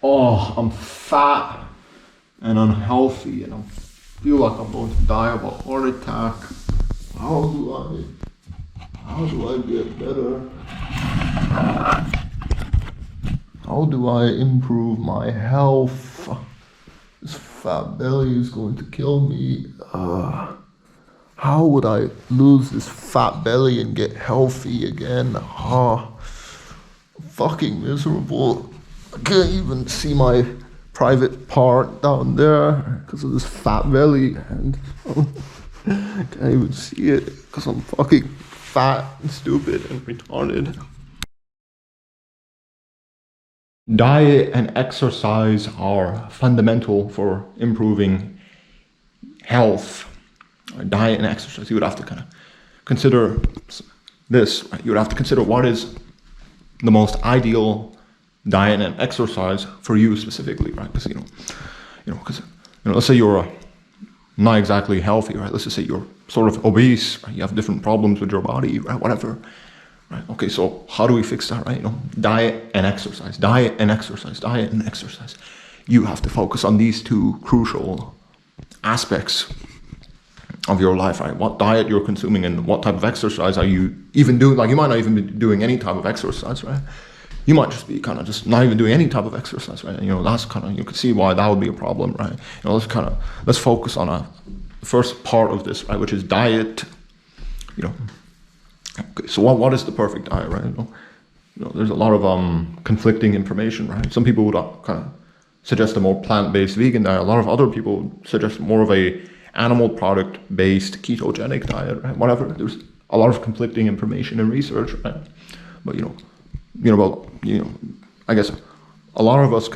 oh, I'm fat and unhealthy and I feel like I'm going to die of a heart attack. How do I get better? How do I improve my health? This fat belly is going to kill me. How would I lose this fat belly and get healthy again? Fucking miserable. I can't even see my private part down there because of this fat belly, and I can't even see it because I'm fucking fat and stupid and retarded. Diet and exercise are fundamental for improving health. Diet and exercise, you would have to kind of consider this, right? You would have to consider what is the most ideal diet and exercise for you specifically, right? Because let's say you're not exactly healthy, right? Let's just say you're sort of obese, right? You have different problems with your body, right? Whatever, right? Okay, so how do we fix that, right? Diet and exercise, diet and exercise, diet and exercise. You have to focus on these two crucial aspects of your life, right? What diet you're consuming and what type of exercise are you even doing? Like, you might not even be doing any type of exercise, right? You might just be kind of just not even doing any type of exercise, right? That's kind of, you can see why that would be a problem, right? Let's focus on the first part of this, right? Which is diet. Okay, so what is the perfect diet, right? There's a lot of conflicting information, right? Some people would kind of suggest a more plant-based vegan diet. A lot of other people suggest more of a animal product-based ketogenic diet, right? Whatever. There's a lot of conflicting information and research, right? But I guess a lot of us,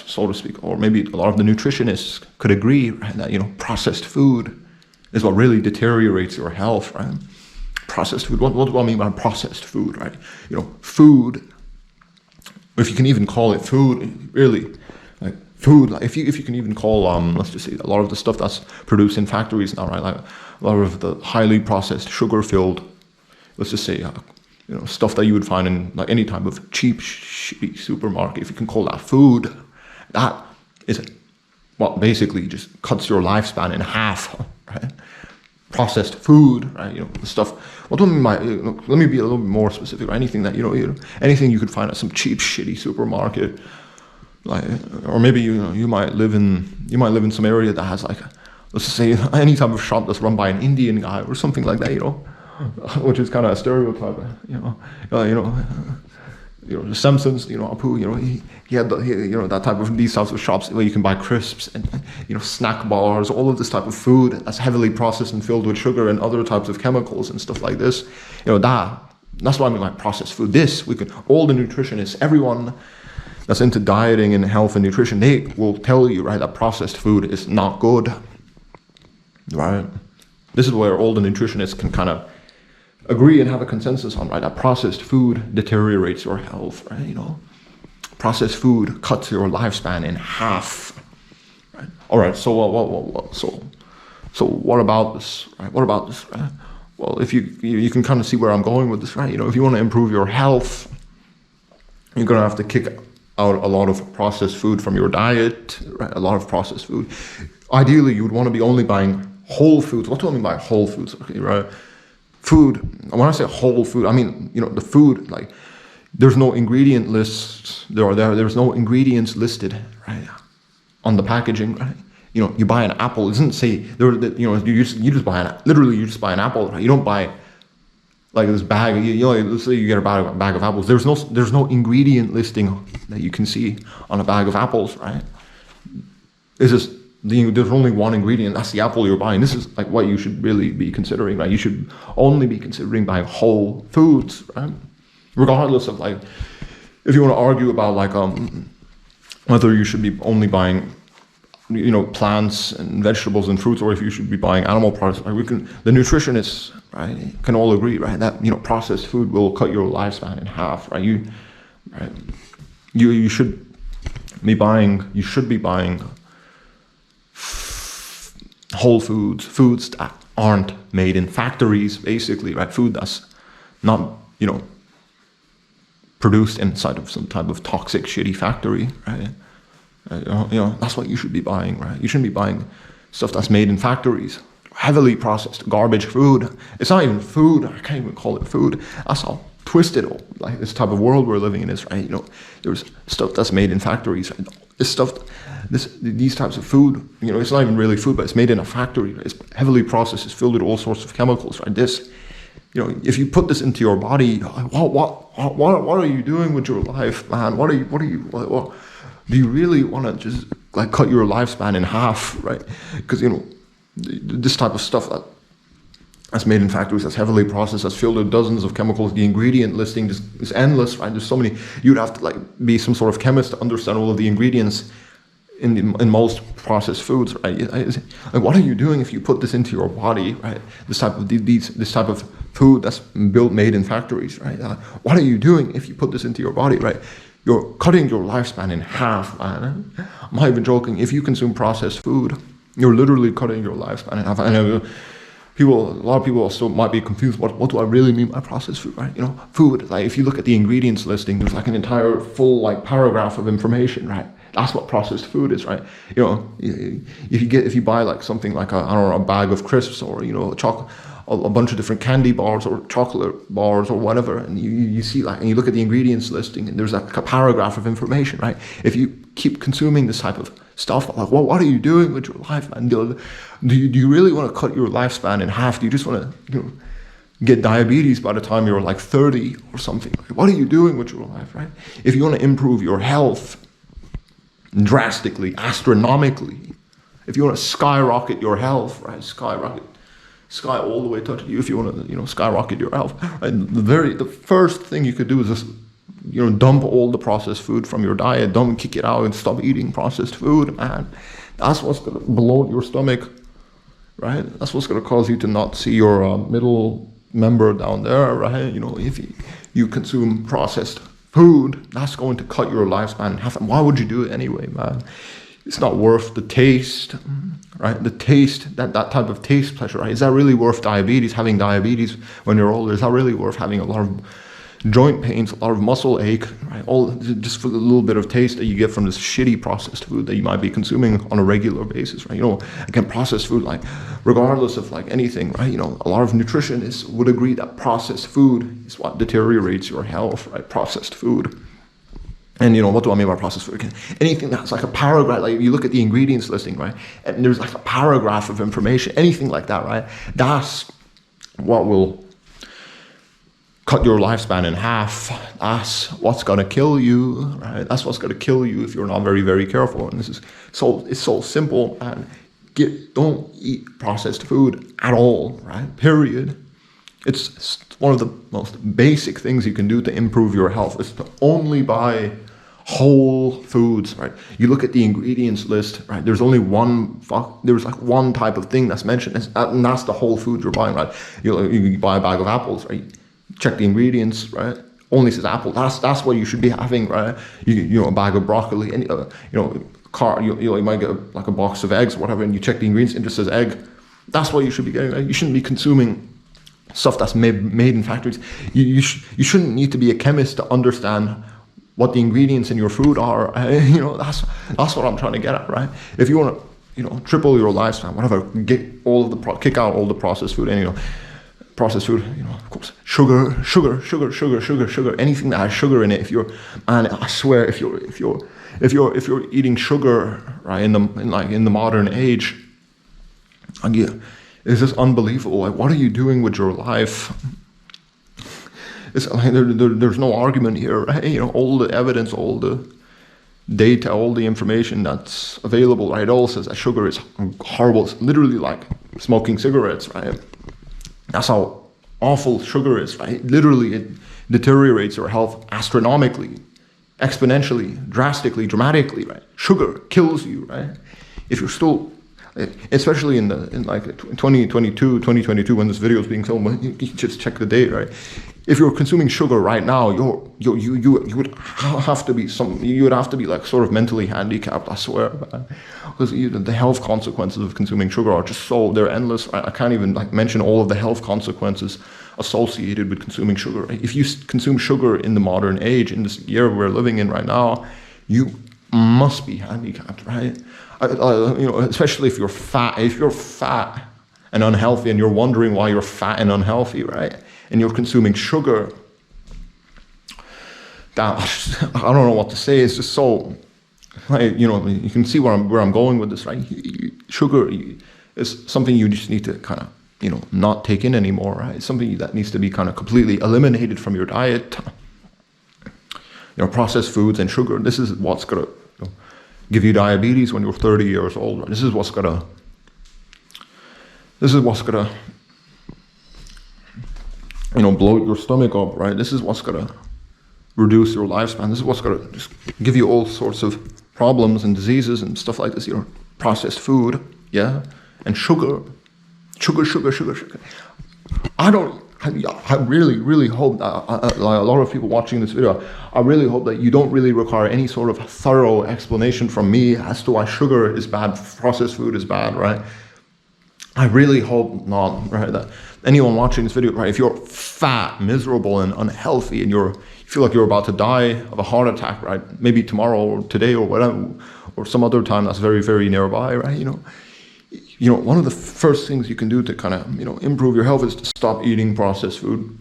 so to speak, or maybe a lot of the nutritionists could agree, right, that processed food is what really deteriorates your health, right? Processed food. What do I mean by processed food, right? Food. If you can even call it food, really, like food. Like if you can even call let's just say a lot of the stuff that's produced in factories now, right? Like a lot of the highly processed, sugar-filled, let's just say, stuff that you would find in like any type of cheap, shitty supermarket. If you can call that food, that is what basically just cuts your lifespan in half, right? Processed food, right? The stuff. What do I mean by? Let me be a little bit more specific. Or anything that anything you could find at some cheap, shitty supermarket, like, or maybe you might live in some area that has like, let's just say, any type of shop that's run by an Indian guy or something like that, which is kind of a stereotype, the Simpsons, Apu, he had that type of, these types of shops where you can buy crisps and snack bars, all of this type of food that's heavily processed and filled with sugar and other types of chemicals and stuff like this. That's what I mean by processed food. All the nutritionists, everyone that's into dieting and health and nutrition, they will tell you, right, that processed food is not good, right? This is where all the nutritionists can kind of agree and have a consensus on, right? That processed food deteriorates your health, right? Processed food cuts your lifespan in half, right? All right. So what about this, right? What about this, right? Well, if you can kind of see where I'm going with this, right? If you want to improve your health, you're gonna have to kick out a lot of processed food from your diet, right? A lot of processed food. Ideally, you would want to be only buying whole foods. What do I mean by whole foods? Okay, right? Food, when I say whole food, I mean, the food, like, there's no ingredient lists, there's no ingredients listed, right, on the packaging, right? You buy an apple, it doesn't say, you just buy an apple, right? You don't buy, like, this bag, let's say you get a bag of apples, there's no ingredient listing that you can see on a bag of apples, right? It's just, there's only one ingredient, that's the apple you're buying. This is like what you should really be considering, right? You should only be considering buying whole foods, right? Regardless of, like, if you want to argue about, like, whether you should be only buying plants and vegetables and fruits, or if you should be buying animal products, like, the nutritionists, right, can all agree, right, that processed food will cut your lifespan in half, right? You should be buying whole foods that aren't made in factories, basically, right? Food that's not, produced inside of some type of toxic, shitty factory, right? That's what you should be buying, right? You shouldn't be buying stuff that's made in factories, heavily processed garbage food. It's not even food. I can't even call it food. That's how twisted, like this type of world we're living in is, right? There's stuff that's made in factories, right? These types of food, it's not even really food, but it's made in a factory. Right? It's heavily processed. It's filled with all sorts of chemicals, right? If you put this into your body, what are you doing with your life, man? What do you really want to just like cut your lifespan in half, right? Because this type of stuff that's made in factories, that's heavily processed, that's filled with dozens of chemicals. The ingredient listing is endless, right? There's so many. You'd have to like be some sort of chemist to understand all of the ingredients in most processed foods, right? Like, what are you doing if you put this into your body, right? This type of food that's made in factories, right? What are you doing if you put this into your body, right? You're cutting your lifespan in half, man. I'm not even joking. If you consume processed food, you're literally cutting your lifespan in half. I know a lot of people still might be confused. What do I really mean by processed food, right? Food. Like if you look at the ingredients listing, there's like an entire full like paragraph of information, right? That's what processed food is, right? If you buy like something like a bag of crisps or a bunch of different candy bars or chocolate bars or whatever, and you see like, and you look at the ingredients listing, and there's like a paragraph of information, right? If you keep consuming this type of stuff, like, well, what are you doing with your life, man? Do you really want to cut your lifespan in half? Do you just want to, get diabetes by the time you're like 30 or something? What are you doing with your life, right? If you want to improve your health drastically, astronomically, if you want to skyrocket your health, right? Sky all the way to you if you want to, skyrocket your health. Right? The first thing you could do is just, dump all the processed food from your diet. Don't kick it out and stop eating processed food, man. That's what's going to bloat your stomach, right? That's what's going to cause you to not see your middle member down there, right? If you consume processed food, that's going to cut your lifespan in half. And why would you do it anyway, man? It's not worth the taste, right? The taste, that type of taste pleasure, right? Is that really worth diabetes, having diabetes when you're older? Is that really worth having a lot of joint pains, a lot of muscle ache, right? All just for the little bit of taste that you get from this shitty processed food that you might be consuming on a regular basis, right? Again, processed food, like regardless of like anything, right? A lot of nutritionists would agree that processed food is what deteriorates your health, right? Processed food. And what do I mean by processed food? Anything that's like a paragraph, like you look at the ingredients listing, right? And there's like a paragraph of information, anything like that, right? That's what will cut your lifespan in half. That's what's gonna kill you, right? That's what's gonna kill you if you're not very, very careful. And it's so simple. And don't eat processed food at all, right? Period. It's one of the most basic things you can do to improve your health is to only buy whole foods, right? You look at the ingredients list, right? There's only there's like one type of thing that's mentioned, and that's the whole food you're buying, right? You buy a bag of apples, right? Check the ingredients, right? Only says apple. That's what you should be having, right? A bag of broccoli, and you might get like a box of eggs or whatever, and you check the ingredients and it just says egg. That's what you should be getting, right? You shouldn't be consuming stuff that's made in factories. You shouldn't need to be a chemist to understand what the ingredients in your food are. That's what I'm trying to get at, right? If you want to, triple your lifespan, whatever, kick out all the processed food, and processed food, of course, sugar, anything that has sugar in it. I swear, if you're eating sugar, right, in the modern age, it's just unbelievable. Like, what are you doing with your life? It's like there's no argument here, right? All the evidence, all the data, all the information that's available, right? It all says that sugar is horrible. It's literally like smoking cigarettes, right? That's how awful sugar is, right? Literally, it deteriorates your health astronomically, exponentially, drastically, dramatically, right? Sugar kills you, right? If you're still, especially in 2022, when this video is being filmed, you just check the date, right? If you're consuming sugar right now, you would have to be like sort of mentally handicapped, I swear, because the health consequences of consuming sugar are just they're endless. I can't even like mention all of the health consequences associated with consuming sugar. Right? If you consume sugar in the modern age, in this year we're living in right now, you must be handicapped, right? Especially if you're fat. If you're fat and unhealthy, and you're wondering why you're fat and unhealthy, right? And you're consuming sugar, that I don't know what to say. It's just so, you can see where I'm going with this, right? Sugar is something you just need to kind of, not take in anymore, right? It's something that needs to be kind of completely eliminated from your diet. Processed foods and sugar. This is what's gonna give you diabetes when you're 30 years old. Right? This is what's gonna bloat your stomach up, right? This is what's gonna reduce your lifespan. This is what's gonna just give you all sorts of problems and diseases and stuff like this. Processed food, yeah, and sugar. I really, really hope that like a lot of people watching this video, I really hope that you don't really require any sort of thorough explanation from me as to why sugar is bad, processed food is bad, right? I really hope not, right? That anyone watching this video, right? If you're fat, miserable, and unhealthy, and you feel like you're about to die of a heart attack, right? Maybe tomorrow or today or whatever, or some other time that's very, very nearby, right? One of the first things you can do to kind of, improve your health is to stop eating processed food,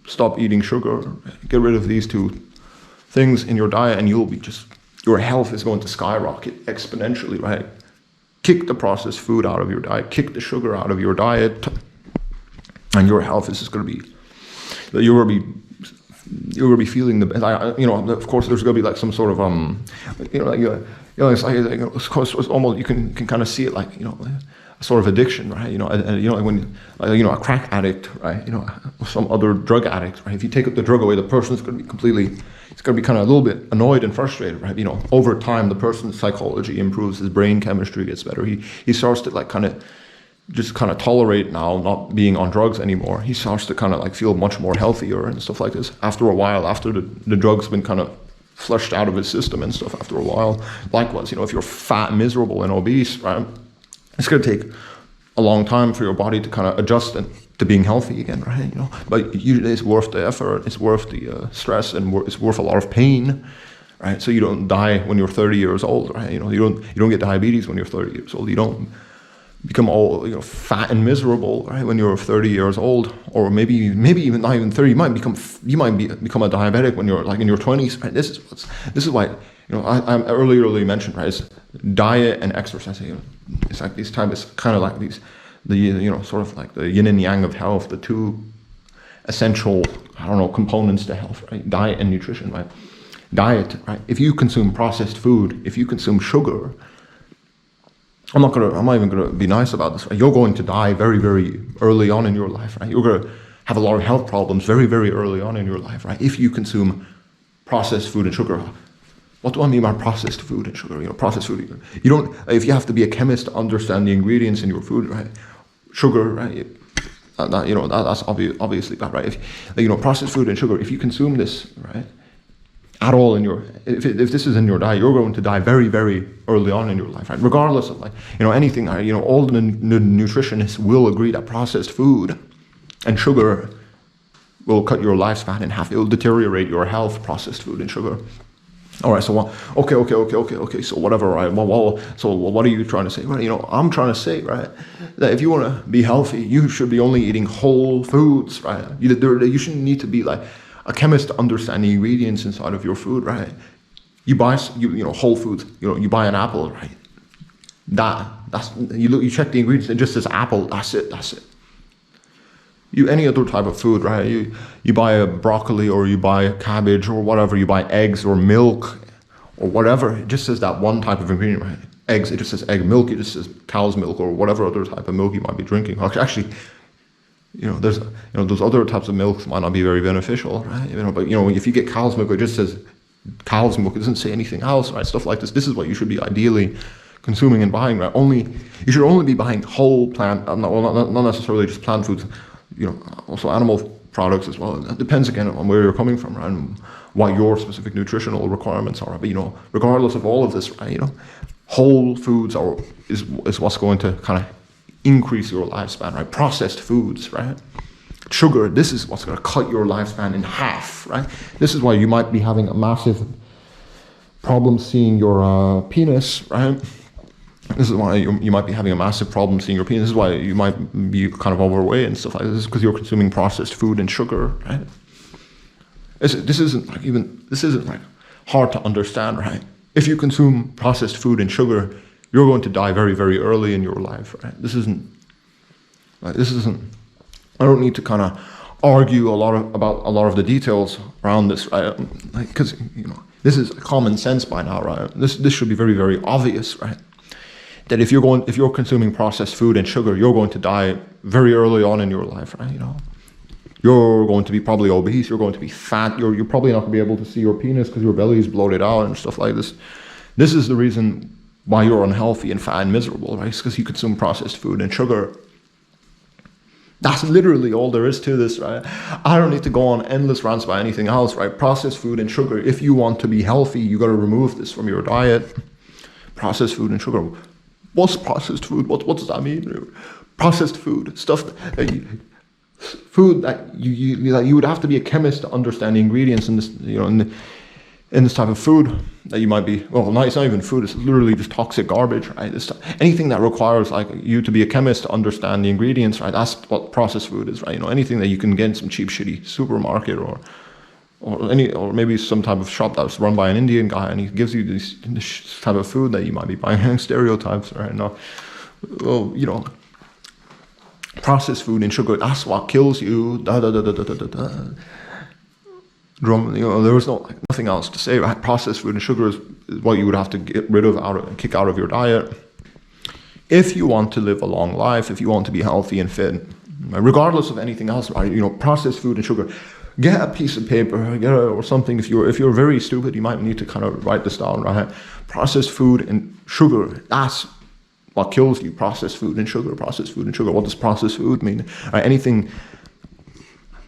stop eating sugar, get rid of these two things in your diet, and your health is going to skyrocket exponentially, right? Kick the processed food out of your diet, kick the sugar out of your diet, and your health is just going to be, you're going to be feeling the best. Of course, there's going to be like some sort of, it's almost, you can kind of see it like, a sort of addiction, right? When a crack addict, right? Or some other drug addict, right? If you take the drug away, the person's going to be it's going to be kind of a little bit annoyed and frustrated, right? Over time, the person's psychology improves, his brain chemistry gets better. He starts to like kind of tolerate now not being on drugs anymore. He starts to kind of like feel much more healthier and stuff like this. After a while, after the drug's been kind of flushed out of his system and stuff, after a while. Likewise, if you're fat, miserable, and obese, right? It's going to take a long time for your body to kind of adjust to being healthy again, right? But usually it's worth the effort, it's worth the stress, and it's worth a lot of pain, right? So you don't die when you're 30 years old, right? You don't get diabetes when you're 30 years old. You don't become all fat and miserable, right? When you're 30 years old, or maybe even not even 30. You might become a diabetic when you're like in your 20s, right? This is why I earlier mentioned, right? It's diet and exercise. It's like these types. It's kind of like sort of like the yin and yang of health, the two essential, components to health, right? Diet and nutrition, right? Diet, right? If you consume processed food, if you consume sugar, I'm not even gonna be nice about this, right? You're going to die very, very early on in your life, right? You're gonna have a lot of health problems very, very early on in your life, right? If you consume processed food and sugar. What do I mean by processed food and sugar? Processed food. If you have to be a chemist to understand the ingredients in your food, right? Sugar, right? That's obviously bad, right? If processed food and sugar, if you consume this, right, at all if this is in your diet, you're going to die very, very early on in your life, right? Regardless of anything, all the nutritionists will agree that processed food and sugar will cut your lifespan in half. It will deteriorate your health, processed food and sugar. All right, so okay. So whatever, right? So what are you trying to say? Well, I'm trying to say, right, that if you want to be healthy, you should be only eating whole foods, right? You shouldn't need to be like a chemist to understand the ingredients inside of your food, right? You buy whole foods. You buy an apple, right? You check the ingredients. It just says apple. That's it. Any other type of food, right? You buy a broccoli, or you buy a cabbage, or whatever. You buy eggs or milk or whatever. It just says that one type of ingredient, right? Eggs, it just says egg. Milk, it just says cow's milk, or whatever other type of milk you might be drinking. Actually, there's those other types of milks might not be very beneficial, right? But if you get cow's milk, it just says cow's milk. It doesn't say anything else, right? Stuff like this. This is what you should be ideally consuming and buying, right? You should only be buying whole plant, not necessarily just plant foods. Also animal products as well. It depends again on where you're coming from, right? And what your specific nutritional requirements are. But regardless of all of this, right? Whole foods is what's going to kind of increase your lifespan, right? Processed foods, right? sugar, this is what's going to cut your lifespan in half, right? This is why you might be having a massive problem seeing your penis, right? This is why you might be having a massive problem seeing your penis. This is why you might be kind of overweight and stuff like this, because you're consuming processed food and sugar, right? This isn't like hard to understand, right? If you consume processed food and sugar, you're going to die very, very early in your life, right? This isn't. I don't need to kind of argue about a lot of the details around this, right? Because this is common sense by now, right? This should be very, very obvious, right? That if you're consuming processed food and sugar, you're going to die very early on in your life, right? You're going to be probably obese. You're going to be fat. You're probably not going to be able to see your penis because your belly is bloated out and stuff like this. This is the reason why you're unhealthy and fat and miserable, right? It's because you consume processed food and sugar. That's literally all there is to this, right? I don't need to go on endless rants about anything else, right? Processed food and sugar. If you want to be healthy, you got to remove this from your diet. Processed food and sugar. What's processed food? What does that mean? Processed food, stuff food that you would have to be a chemist to understand the ingredients in this, in this type of food that you might be. Well, it's not even food. It's literally just toxic garbage, right? Anything that requires you to be a chemist to understand the ingredients, right? That's what processed food is, right? Anything that you can get in some cheap, shitty supermarket or maybe some type of shop that's run by an Indian guy, and he gives you this type of food that you might be buying. Stereotypes, right? Well, processed food and sugar, that's what kills you. There was nothing else to say, right? Processed food and sugar is what you would have to get rid of and kick out of your diet if you want to live a long life, if you want to be healthy and fit, regardless of anything else, right? Processed food and sugar. Get a piece of paper, or something. If you're very stupid, you might need to kind of write this down, right? Processed food and sugar, that's what kills you. Processed food and sugar, processed food and sugar. What does processed food mean? Right?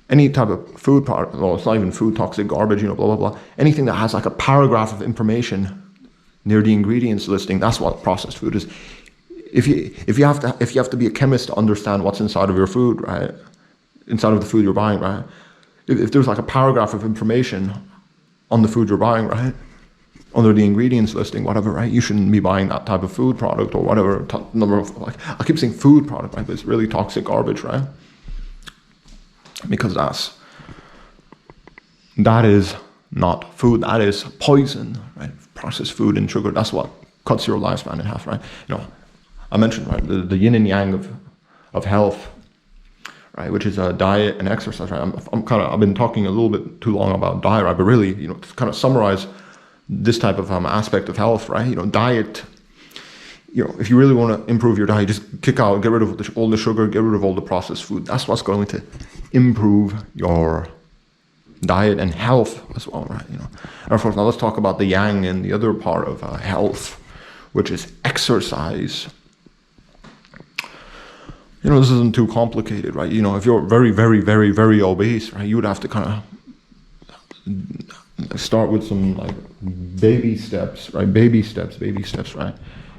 Any type of food product, well, it's not even food, toxic garbage, blah, blah, blah. Anything that has a paragraph of information near the ingredients listing, that's what processed food is. If you have to be a chemist to understand what's inside of your food, right? Inside of the food you're buying, right? If there's a paragraph of information on the food you're buying, right? Under the ingredients listing, whatever, right? You shouldn't be buying that type of food product or whatever number of, I keep saying food product, right? But it's really toxic garbage, right? Because that is not food, that is poison, right? Processed food and sugar, that's what cuts your lifespan in half, right? I mentioned, right, the yin and yang of health, right, which is diet and exercise, right? I've been talking a little bit too long about diet, right? But really, to kind of summarize this type of aspect of health, right? Diet. If you really want to improve your diet, just get rid of all the sugar, get rid of all the processed food. That's what's going to improve your diet and health as well, right? And of course, now let's talk about the yang and the other part of health, which is exercise. This isn't too complicated, right? If you're very, very, very, very obese, right, you would have to kind of start with some baby steps, right? Baby steps, right?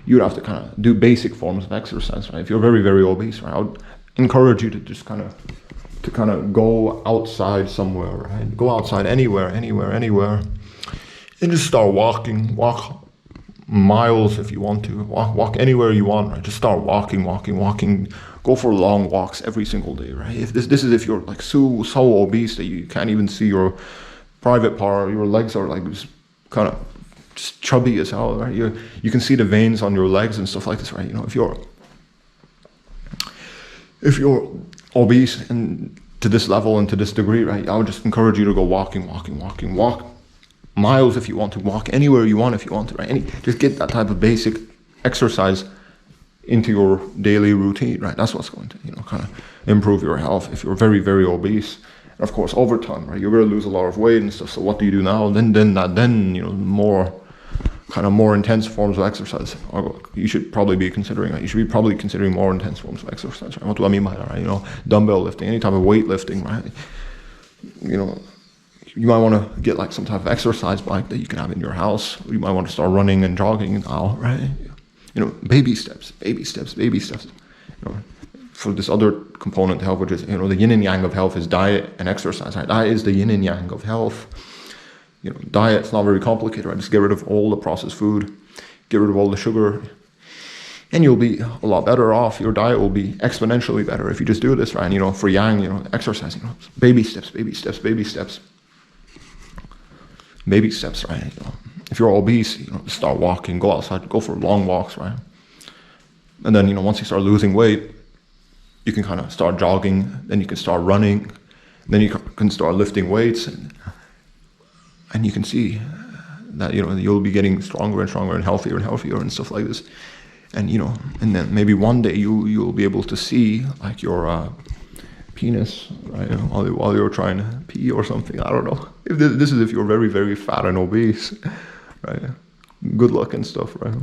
You would have to kind of do basic forms of exercise, right? If you're very, very obese, right, I would encourage you to just kind of go outside somewhere, right? Go outside anywhere, and just start walking. Walk miles if you want to. Walk anywhere you want, right? Just start walking. Go for long walks every single day, right? If this is if you're so obese that you can't even see your private part, your legs are just kind of just chubby as hell, right? You can see the veins on your legs and stuff like this, right? If you're obese and to this level and to this degree, right, I would just encourage you to go walking. Walk miles if you want to. Walk anywhere you want if you want to, right? Just get that type of basic exercise into your daily routine, right? That's what's going to, kind of improve your health if you're very, very obese. And of course, over time, right, you're going to lose a lot of weight and stuff. So what do you do now? More intense forms of exercise. You should probably be considering that. You should be probably considering more intense forms of exercise, right? What do I mean by that, right? Dumbbell lifting, any type of weightlifting, right? You might want to get some type of exercise bike that you can have in your house. You might want to start running and jogging now, right? Baby steps. for this other component to health, which is, you know, the yin and yang of health is diet and exercise, right? That is the yin and yang of health. You know, diet's not very complicated, right? Just get rid of all the processed food, get rid of all the sugar, and you'll be a lot better off. Your diet will be exponentially better if you just do this, right? And, you know, for yang, you know, exercising, you know, baby steps, baby steps, baby steps. Baby steps, right? You know, if you're obese, you know, start walking, go outside, go for long walks, right? And then, you know, once you start losing weight, you can kind of start jogging, then you can start running, then you can start lifting weights, and you can see that, you know, you'll be getting stronger and stronger and healthier and stuff like this. And, you know, and then maybe one day you'll be able to see like your penis, right, while you're trying to pee or something. I don't know. If this is if you're very, very fat and obese, right? Good luck and stuff, right?